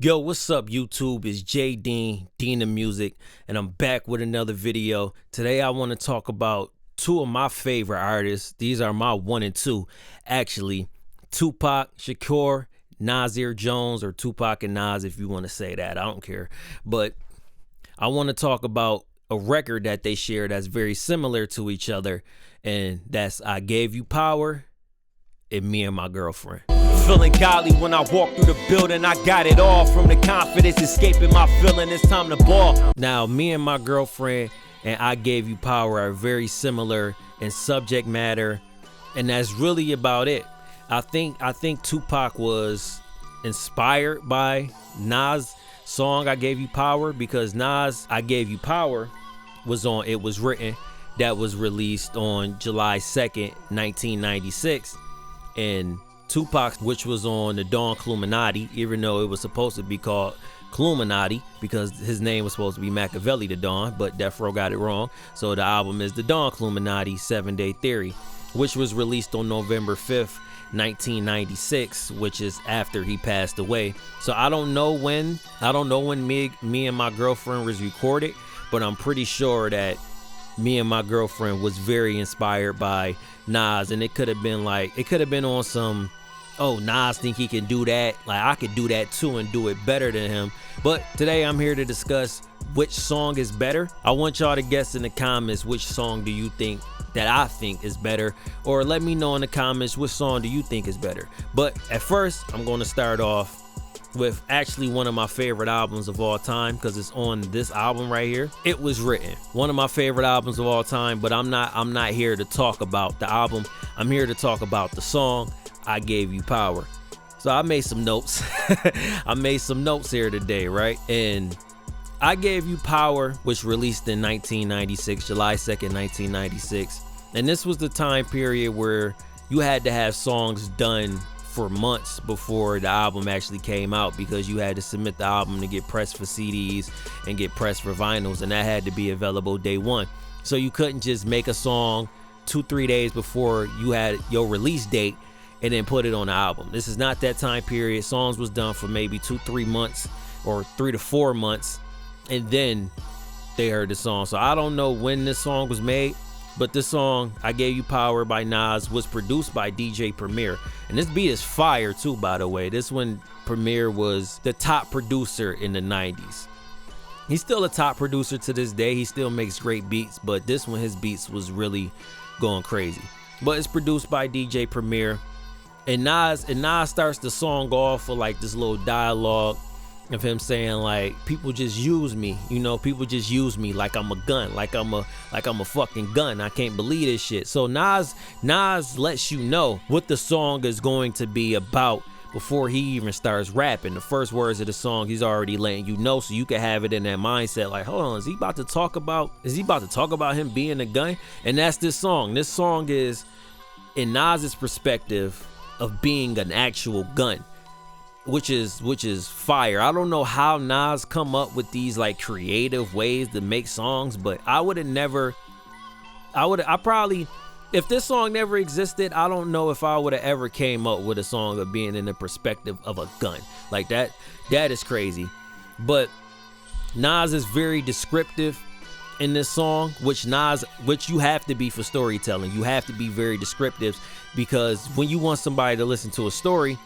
Yo, what's up, YouTube? It's J Dean, Dean of Music, and I'm back with another video. Today I want to talk about two of my favorite artists. These are my 1 and 2, actually. Tupac Shakur, Nasir Jones, or Tupac and Nas, if you want to say that. I don't care. But I want to talk about a record that they share that's very similar to each other, and that's I Gave You Power and Me and My Girlfriend. Feeling godly when I walk through the building. I got it all from the confidence escaping my feeling. It's time to ball. Now, Me and My Girlfriend and I Gave You Power are very similar in subject matter, and that's really about it. I think Tupac was inspired by Nas' song I Gave You Power, because Nas' I Gave You Power was on It Was Written, that was released on July 2nd, 1996, and Tupac, which was on the Don Cluminati, even though it was supposed to be called Cluminati because his name was supposed to be Machiavelli the Don, but Death Row got it wrong. So the album is the Don Cluminati 7-Day Theory, which was released on November 5th, 1996, which is after he passed away. So I don't know when Me and My Girlfriend was recorded, but I'm pretty sure that Me and My Girlfriend was very inspired by Nas, and it could have been on some, oh, Nas think he can do that, like I could do that too and do it better than him. But today I'm here to discuss which song is better. I want y'all to guess in the comments which song do you think that I think is better, or let me know in the comments which song do you think is better. But at first, I'm going to start off with actually one of my favorite albums of all time, because it's on this album right here. It Was Written, one of my favorite albums of all time. But I'm not here to talk about the album. I'm here to talk about the song I Gave You Power. So I made some notes. I made some notes here today, right? And I Gave You Power was released in 1996, July 2nd, 1996. And this was the time period where you had to have songs done for months before the album actually came out, because you had to submit the album to get pressed for CDs and get pressed for vinyls, and that had to be available day one. So you couldn't just make a song 2-3 days before you had your release date and then put it on the album. This is not that time period. Songs was done for maybe 2-3 months or 3 to 4 months, and then they heard the song. So I don't know when this song was made, but this song, I Gave You Power by Nas, was produced by DJ Premier. And this beat is fire too, by the way. This one, Premier was the top producer in the 90s. He's still a top producer to this day. He still makes great beats, but this one, his beats was really going crazy. But it's produced by DJ Premier. And Nas starts the song off with like this little dialogue of him saying, like, people just use me, people just use me like I'm a gun, like I'm a fucking gun. I can't believe this shit. So Nas lets you know what the song is going to be about before he even starts rapping. The first words of the song, he's already letting you know, so you can have it in that mindset, like, hold on, is he about to talk about him being a gun? And that's this song. This song is in Nas's perspective of being an actual gun, which is fire. I don't know how Nas come up with these like creative ways to make songs, but I probably, if this song never existed, I don't know if I would have ever came up with a song of being in the perspective of a gun like that. That is crazy. But Nas is very descriptive in this song, which you have to be for storytelling. You have to be very descriptive, because when you want somebody to listen to a story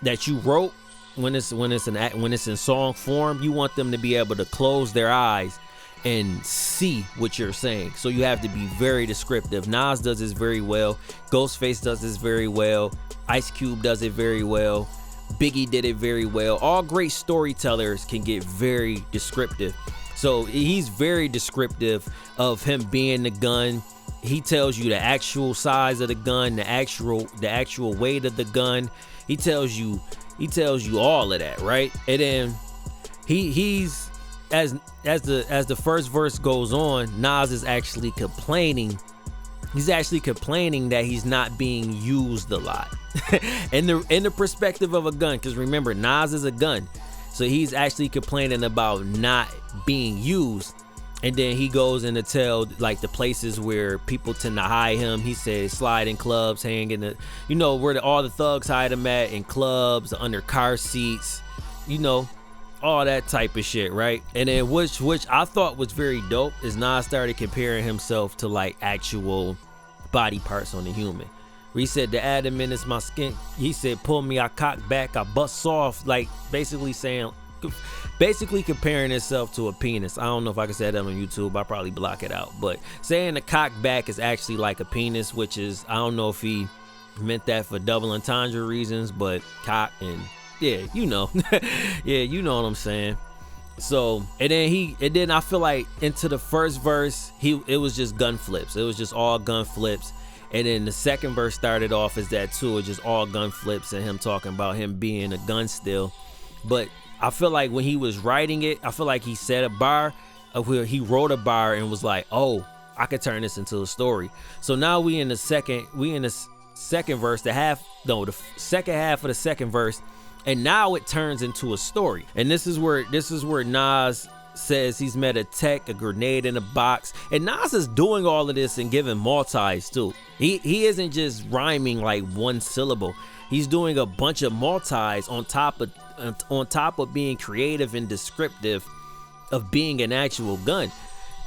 that you wrote, when it's in song form, you want them to be able to close their eyes and see what you're saying. So you have to be very descriptive. Nas does this very well. Ghostface does this very well. Ice Cube does it very well. Biggie did it very well. All great storytellers can get very descriptive. So he's very descriptive of him being the gun. He tells you the actual size of the gun, the actual weight of the gun. He tells you all of that, right? And then he's as the first verse goes on, Nas is actually complaining. He's actually complaining that he's not being used a lot. in the perspective of a gun, because remember, Nas is a gun. So he's actually complaining about not being used. And then he goes in to tell like the places where people tend to hide him. He says sliding clubs, hang in the, where all the thugs hide him at, in clubs, under car seats, all that type of shit, right? And then which I thought was very dope is Nas started comparing himself to like actual body parts on the human. He said the adamant is my skin. He said pull me, I cock back, I bust off, like basically comparing himself to a penis. I don't know if I can say that on YouTube. I'll probably block it out. But saying the cock back is actually like a penis, which is, I don't know if he meant that for double entendre reasons, but cock and yeah, you know. Yeah, you know what I'm saying. So, and then I feel like into the first verse, it was just gun flips. It was just all gun flips. And then the second verse started off as that too. It just all gun flips and him talking about him being a gun still. But I feel like when he was writing it, I feel like he said a bar, where he wrote a bar and was like, oh, I could turn this into a story. So now we in the second verse, the second half of the second verse. And now it turns into a story. And this is where Nas says he's met a tech, a grenade in a box. And Nas is doing all of this and giving multis too. He isn't just rhyming like one syllable. He's doing a bunch of multis on top of being creative and descriptive of being an actual gun.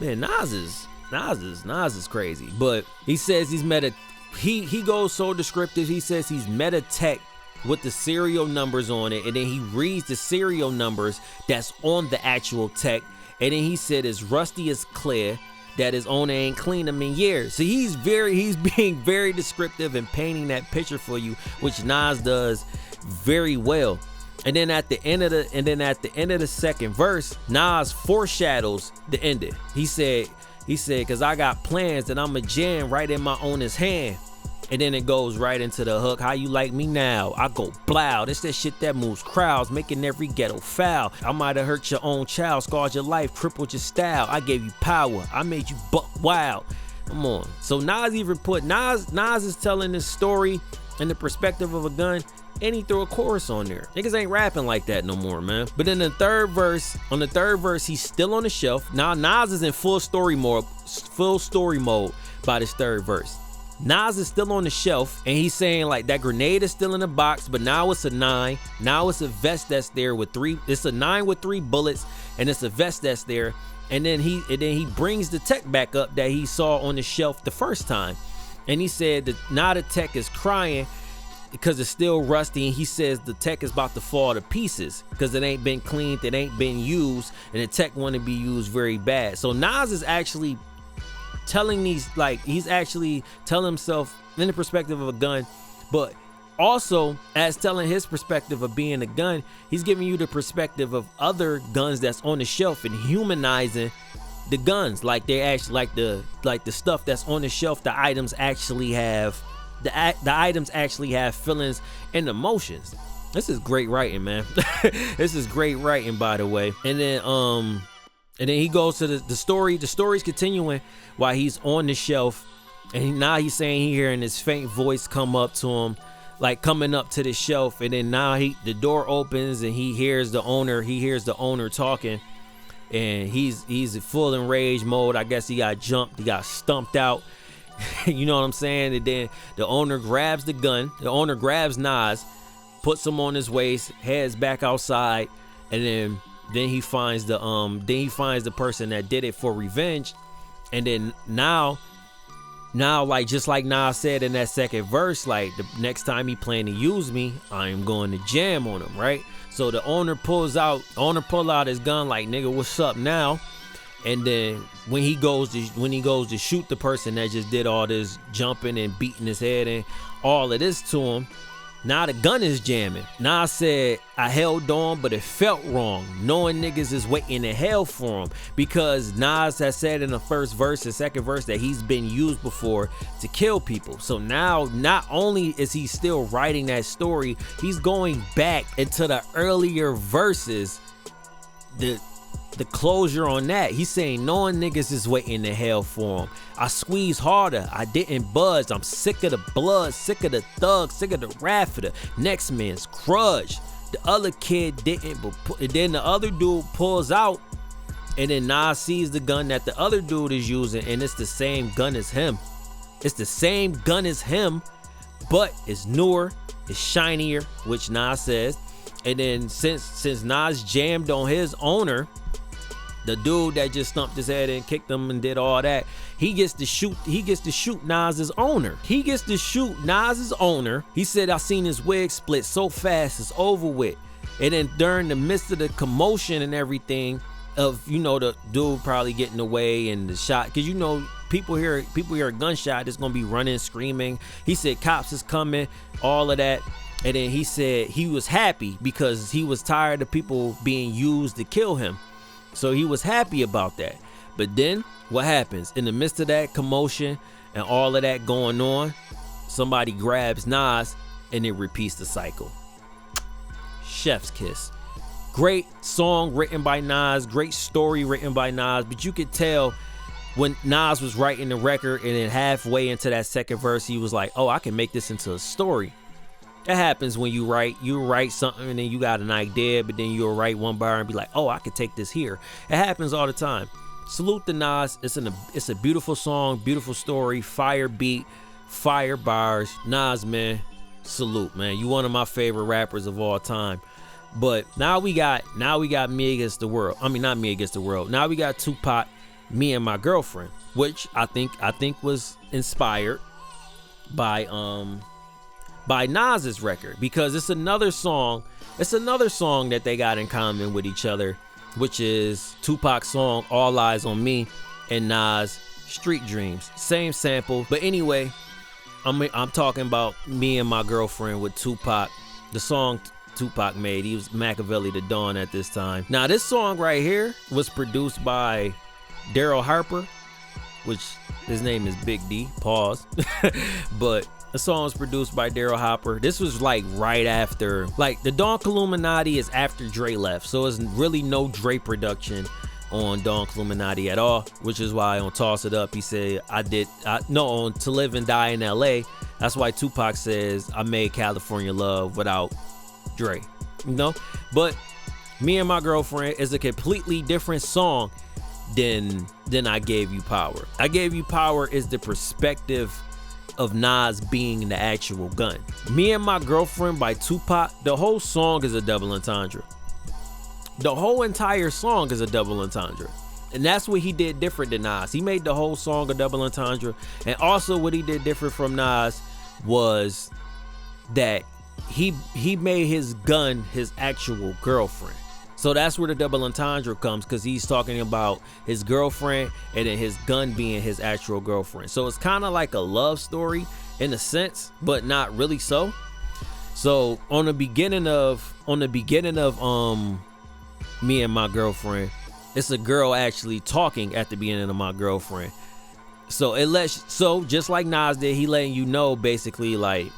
Man, Nas is crazy. But he says he's met a he goes so descriptive. He says he's met a tech with the serial numbers on it, and then he reads the serial numbers that's on the actual tech, and then he said it's rusty as clear, that his owner ain't cleaned them in years. So he's being very descriptive and painting that picture for you, which Nas does very well. And then at the end of the second verse, Nas foreshadows the ending. He said, cause I got plans that I'ma jam right in my owner's hand. And then it goes right into the hook. How you like me now? I go blow. This that shit that moves crowds, making every ghetto foul. I might have hurt your own child, scarred your life, crippled your style. I gave you power. I made you buck wild. Come on. So Nas is telling this story in the perspective of a gun, and he threw a chorus on there. Niggas ain't rapping like that no more, man. But in the third verse, he's still on the shelf. Now Nas is in full story mode by this third verse. Nas is still on the shelf, and he's saying like that grenade is still in the box, but now it's a 9. Now it's a vest that's there with 3. It's a 9 with 3 bullets, and it's a vest that's there. And then he brings the tech back up that he saw on the shelf the first time, and he said that now the tech is crying because it's still rusty, and he says the tech is about to fall to pieces because it ain't been cleaned, it ain't been used, and the tech want to be used very bad. So Nas is actually telling he's actually telling himself in the perspective of a gun, but also as telling his perspective of being a gun, he's giving you the perspective of other guns that's on the shelf and humanizing the guns, like they actually like the stuff that's on the shelf. The items actually have feelings and emotions. This is great writing, man. This is great writing, by the way. And then he goes to the story. The story's continuing while he's on the shelf. And now he's saying he hearing this faint voice come up to him, like coming up to the shelf. And then now the door opens and he hears the owner talking. And he's full in rage mode. I guess he got jumped. He got stumped out. You know what I'm saying? And then the owner grabs the gun. The owner grabs Nas, puts him on his waist, heads back outside, and then he finds the person that did it for revenge. And then now like just like Nas said in that second verse, like the next time he plan to use me, I am going to jam on him, right? So the owner pull out his gun like, nigga, what's up now? And then when he goes to shoot the person that just did all this jumping and beating his head and all of this to him, now the gun is jamming. Nas said, I held on, but it felt wrong, knowing niggas is waiting in hell for him, because Nas has said in the first verse and second verse that he's been used before to kill people. So now not only is he still writing that story, he's going back into the earlier verses, the closure on that. He's saying knowing niggas is waiting to hell for him. I squeeze harder. I didn't budge. I'm sick of the blood, sick of the thug, sick of the rap for the next man's grudge. The other kid didn't, but then the other dude pulls out, and then Nas sees the gun that the other dude is using, and it's the same gun as him. It's the same gun as him, but it's newer, it's shinier, which Nas says. And then since Nas jammed on his owner, the dude that just stumped his head and kicked him and did all that, he gets to shoot Nas's owner. He gets to shoot Nas's owner. He said, I seen his wig split so fast, it's over with. And then during the midst of the commotion and everything of, you know, the dude probably getting away and the shot, because, you know, people hear a gunshot, it's gonna be running, screaming. He said cops is coming, all of that. And then he said he was happy because he was tired of people being used to kill him. So he was happy about that. But then what happens? In the midst of that commotion and all of that going on, somebody grabs Nas and it repeats the cycle. Chef's kiss. Great song written by Nas, great story written by Nas, but you could tell when Nas was writing the record and then halfway into that second verse, he was like, oh, I can make this into a story. That happens when you write something and then you got an idea, but then you'll write one bar and be like, oh, I could take this here. It happens all the time. Salute to Nas. It's a beautiful song, beautiful story, fire beat, fire bars. Nas, man, salute, man. You one of my favorite rappers of all time. But now we got Me Against the World. I mean, not Me Against the World. Now we got Tupac, Me and My Girlfriend, which I think was inspired by Nas's record, because it's another song that they got in common with each other, which is Tupac's song All Eyes on Me and Nas' Street Dreams. Same sample, but anyway, I'm talking about Me and My Girlfriend with Tupac, the song Tupac made. He was Machiavelli the Dawn at this time. Now this song right here was produced by Daryl Harper, which his name is Big D, pause. But the song was produced by Daryl Harper. This was like right after, like the Don Illuminati is after Dre left, so it's really no Dre production on Don Illuminati at all, which is why on Toss It Up he said on To Live and Die in LA. That's why Tupac says I made California Love without Dre, you know. But Me and My Girlfriend is a completely different song than I Gave You Power. I Gave You Power is the perspective of Nas being the actual gun. Me and My Girlfriend by Tupac, the whole song is a double entendre. The whole entire song is a double entendre. And that's what he did different than Nas. He made the whole song a double entendre. And also what he did different from Nas was that he made his gun his actual girlfriend. So that's where the double entendre comes, because he's talking about his girlfriend and then his gun being his actual girlfriend. So it's kind of like a love story in a sense, but not really so. So on the beginning of Me and My Girlfriend, it's a girl actually talking at the beginning of My Girlfriend. So just like Nas did, he letting you know basically like,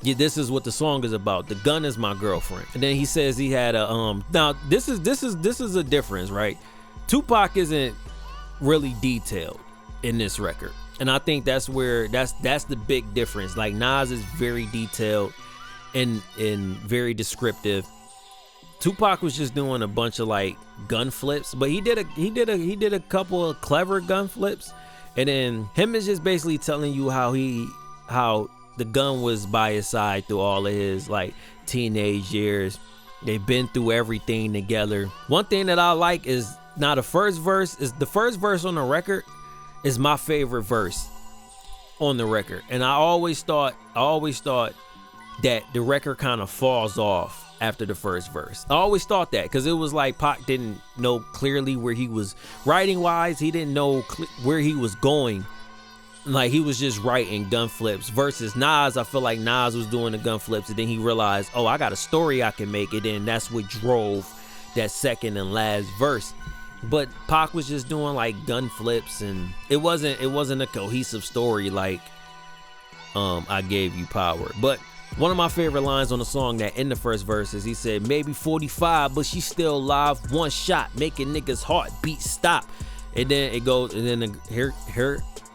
yeah, this is what the song is about. The gun is my girlfriend. And then he says he had a now this is a difference, right? Tupac isn't really detailed in this record. And I think that's where that's the big difference. Like Nas is very detailed and very descriptive. Tupac was just doing a bunch of like gun flips, but he did a couple of clever gun flips. And then him is just basically telling you how the gun was by his side through all of his like teenage years. They've been through everything together. One thing that I like is the first verse on the record is my favorite verse on the record. And I always thought that the record kind of falls off after the first verse. I always thought that, because it was like Pac didn't know clearly where he was writing wise. He didn't know where he was going. Like he was just writing gun flips versus Nas. I feel like Nas was doing the gun flips and then he realized, oh, I got a story I can make. And then that's what drove that second and last verse. But Pac was just doing like gun flips, and it wasn't a cohesive story like I Gave You Power. But one of my favorite lines on the song that in the first verse is he said, maybe 45, but she's still alive. One shot, making niggas heartbeat stop. And then it goes, and then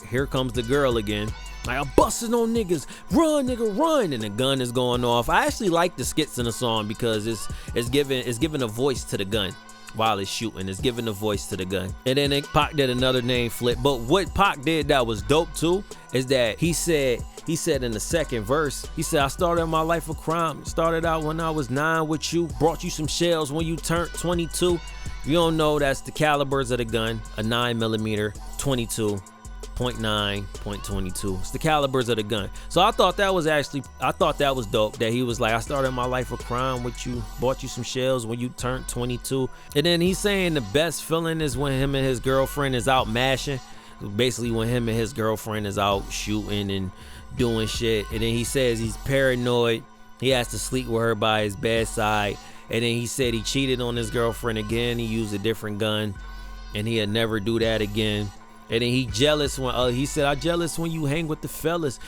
here comes the girl again. Like, I'm busting on niggas, run nigga run, and the gun is going off. I actually like the skits in the song because it's giving a voice to the gun. while it's shooting. It's giving the voice to the gun. And then Pac did another name flip. But what Pac did that was dope too is that he said in the second verse, he said, I started my life of crime. Started out when I was 9 with you. Brought you some shells when you turned 22. If you don't know, that's the calibers of the gun. A 9mm, 22. .9, .22. It's the calibers of the gun. So I thought that was dope that he was like, I started my life of crime with you, bought you some shells when you turned 22. And then he's saying the best feeling is when him and his girlfriend is out mashing. Basically when him and his girlfriend is out shooting and doing shit. And then he says he's paranoid. He has to sleep with her by his bedside. And then he said he cheated on his girlfriend again. He used a different gun and he'll never do that again. And then he jealous when he said, I jealous when you hang with the fellas.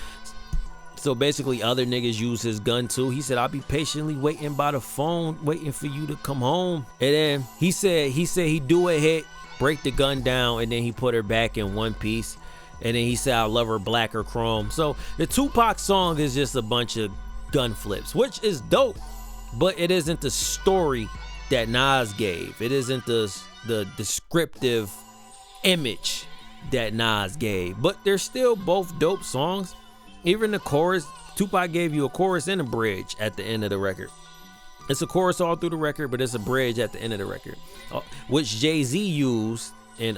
So basically other niggas use his gun too. He said, I'll be patiently waiting by the phone, waiting for you to come home. And then he said he'd do a hit, break the gun down, and then he put her back in one piece. And then he said, I love her black or chrome. So the Tupac song is just a bunch of gun flips, which is dope, but it isn't the story that Nas gave. It isn't the descriptive image that Nas gave, but they're still both dope songs. Even the chorus, Tupac gave you a chorus and a bridge at the end of the record. It's a chorus all through the record, but it's a bridge at the end of the record, which Jay-Z used in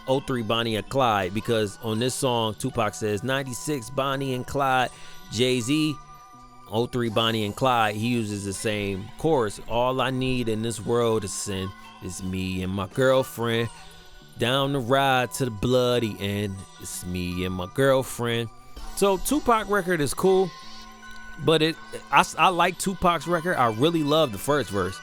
03 Bonnie and Clyde, because on this song Tupac says 96 Bonnie and Clyde. Jay-Z 03 Bonnie and Clyde, he uses the same chorus. All I need in this world is sin is me and my girlfriend. Down the ride to the bloody end. It's me and my girlfriend. So Tupac record is cool, but I like Tupac's record. I really love the first verse.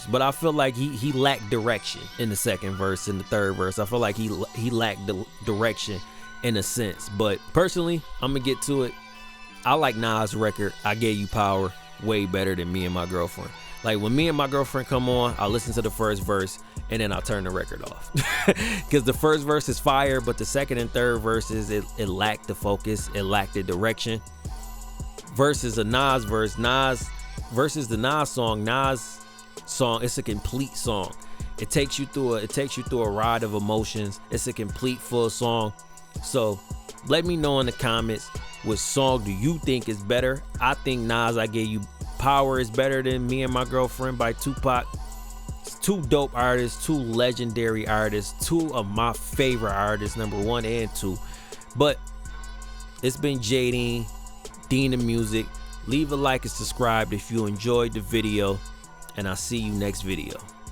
But I feel like he lacked direction in the second verse and the third verse. I feel like he lacked the direction in a sense. But personally, I'm gonna get to it. I like Nas' record, I Gave You Power, way better than Me and My Girlfriend. Like when Me and My Girlfriend come on, I listen to the first verse and then I turn the record off. Because the first verse is fire, but the second and third verses, it lacked the focus, it lacked the direction. Versus a Nas verse, versus the Nas song, it's a complete song. It takes you through a ride of emotions. It's a complete full song. So let me know in the comments, what song do you think is better? I think Nas' I Gave You Power is better than Me and My Girlfriend by Tupac. It's two dope artists, two legendary artists, two of my favorite artists, number 1 and 2. But it's been J Dean the Music. Leave a like and subscribe if you enjoyed the video, and I'll see you next video.